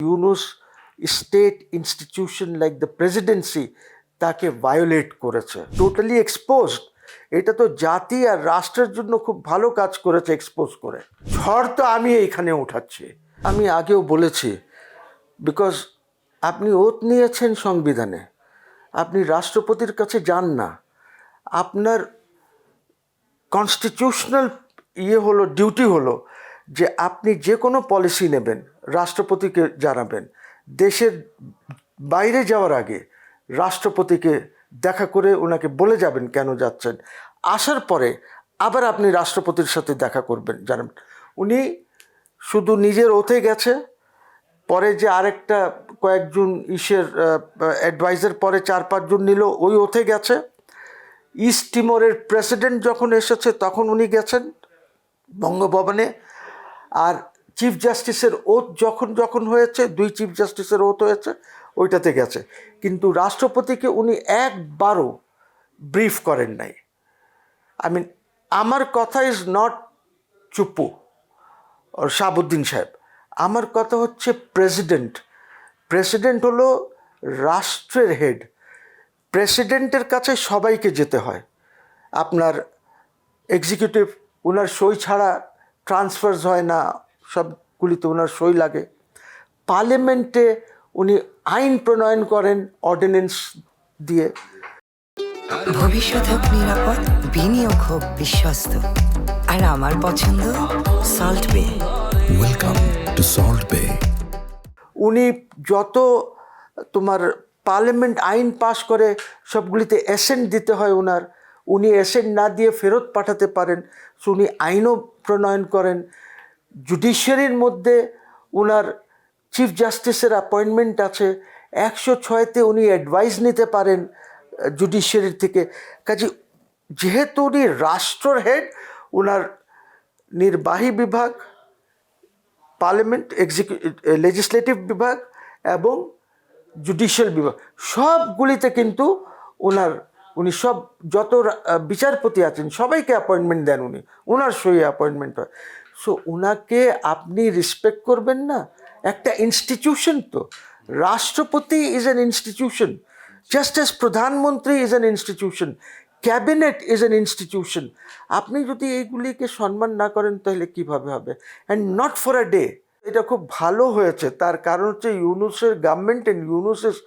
Yunus state institution like the Presidency তাকে violet করেছে, totally exposed. এটা তো জাতি আর রাষ্ট্রের জন্য খুব ভালো কাজ করেছে এক্সপোজ করে। ঝড় তো আমি এইখানে উঠাচ্ছি, আমি আগেও বলেছি, বিকজ আপনি ওথ নিয়েছেন সংবিধানে, আপনি রাষ্ট্রপতির কাছে যান না, আপনার কনস্টিটিউশনাল হলো, ডিউটি হলো যে আপনি যে কোনো পলিসি নেবেন রাষ্ট্রপতিকে জানাবেন, দেশের বাইরে যাওয়ার আগে রাষ্ট্রপতিকে দেখা করে ওনাকে বলে যাবেন কেন যাচ্ছেন, আসার পরে আবার আপনি রাষ্ট্রপতির সাথে দেখা করবেন জানাবেন। উনি শুধু নিজের ওথে গেছে, পরে যে আরেকটা কয়েকজন অ্যাডভাইজার পরে 4-5 জন নিল, ওই ওথে গেছে। ইস্ট তিমোরের প্রেসিডেন্ট যখন এসেছে তখন উনি গেছেন বঙ্গভবনে। আর চিফ জাস্টিসের ওথ যখন হয়েছে, 2 চিফ জাস্টিসের ওথ হয়েছে, ওইটাতে গেছে। কিন্তু রাষ্ট্রপতিকে উনি একবারও ব্রিফ করেন নাই। আমার কথা ইজ নট চুপ্পু আর শাহাবুদ্দিন সাহেব, আমার কথা হচ্ছে প্রেসিডেন্ট হলো রাষ্ট্রের হেড। প্রেসিডেন্টের কাছে সবাইকে যেতে হয়। আপনার এক্সিকিউটিভ, ওনার সই ছাড়া ট্রান্সফার্স হয় না, সবগুলিতে ওনার সই লাগে। পার্লামেন্টে উনি আইন প্রণয়ন করেন অর্ডিন্যান্স দিয়ে। ভবিষ্যৎ হোক নিরাপদ, বিনিয়োগ হোক বিশ্বস্ত, আর আমার পছন্দ সল্ট বে। ওয়েলকাম টু সল্ট বে। উনি যত তোমার পার্লামেন্ট আইন পাশ করে সবগুলিতে অ্যাসেন্ট দিতে হয় ওনার, উনি অ্যাসেন্ট না দিয়ে ফেরত পাঠাতে পারেন, সো উনি আইনও প্রণয়ন করেন। জুডিশিয়ারির মধ্যে ওনার চিফ জাস্টিসের অ্যাপয়েন্টমেন্ট আছে, 106-তে উনি অ্যাডভাইস নিতে পারেন জুডিশিয়ারির থেকে। কাজে যেহেতু উনি রাষ্ট্রের হেড, ওনার নির্বাহী বিভাগ, পার্লামেন্ট, লেজিসলেটিভ বিভাগ এবং জুডিশিয়াল বিভাগ, সবগুলিতে কিন্তু উনি সব যত বিচারপতি আছেন সবাইকে অ্যাপয়েন্টমেন্ট দেন, ওনার সই অ্যাপয়েন্টমেন্ট হয়। সো ওনাকে আপনি রেসপেক্ট করবেন না? একটা ইনস্টিটিউশন তো, রাষ্ট্রপতি is an institution, just as প্রধানমন্ত্রী is an institution, cabinet is an institution. আপনি যদি এইগুলিকে সম্মান না করেন তাহলে কীভাবে হবে? And not for a day. এটা খুব ভালো হয়েছে, তার কারণ হচ্ছে ইউনুসের government and Yunus is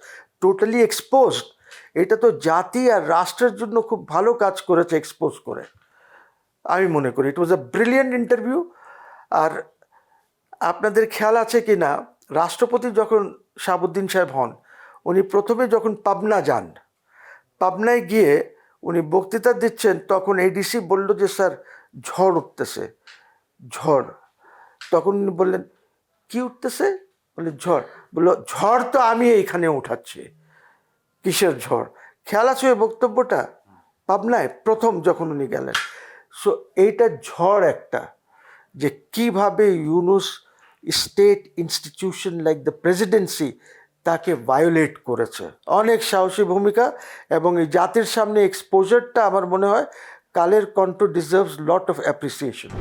totally exposed. এটা তো জাতি আর রাষ্ট্রের জন্য খুব ভালো কাজ করেছে এক্সপোজ করে, আমি মনে করি। ইট ওয়াজ আ ব্রিলিয়েন্ট ইন্টারভিউ। আর আপনাদের খেয়াল আছে কি না, রাষ্ট্রপতি যখন শাহাবুদ্দিন সাহেব হন, উনি প্রথমে যখন পাবনা যান, পাবনায় গিয়ে উনি বক্তৃতা দিচ্ছেন, তখন এডিসি বলল যে স্যার ঝড় উঠতেছে, ঝড়। তখন উনি বললেন কি উঠতেছে? বলে ঝড়। বললো ঝড় তো আমি এইখানে উঠাচ্ছি। কিসের ঝড়? খেয়াল আছে ওই বক্তব্যটা পাবনায় প্রথম যখন উনি গেলেন? সো এইটা ঝড় একটা, যে কিভাবে Yunus state institution like the Presidency তাকে ভায়োলেট করেছে। অনেক সাহসী ভূমিকা, এবং এই জাতির সামনে এক্সপোজারটা আমার মনে হয় Kaler Kantho deserves lot of appreciation.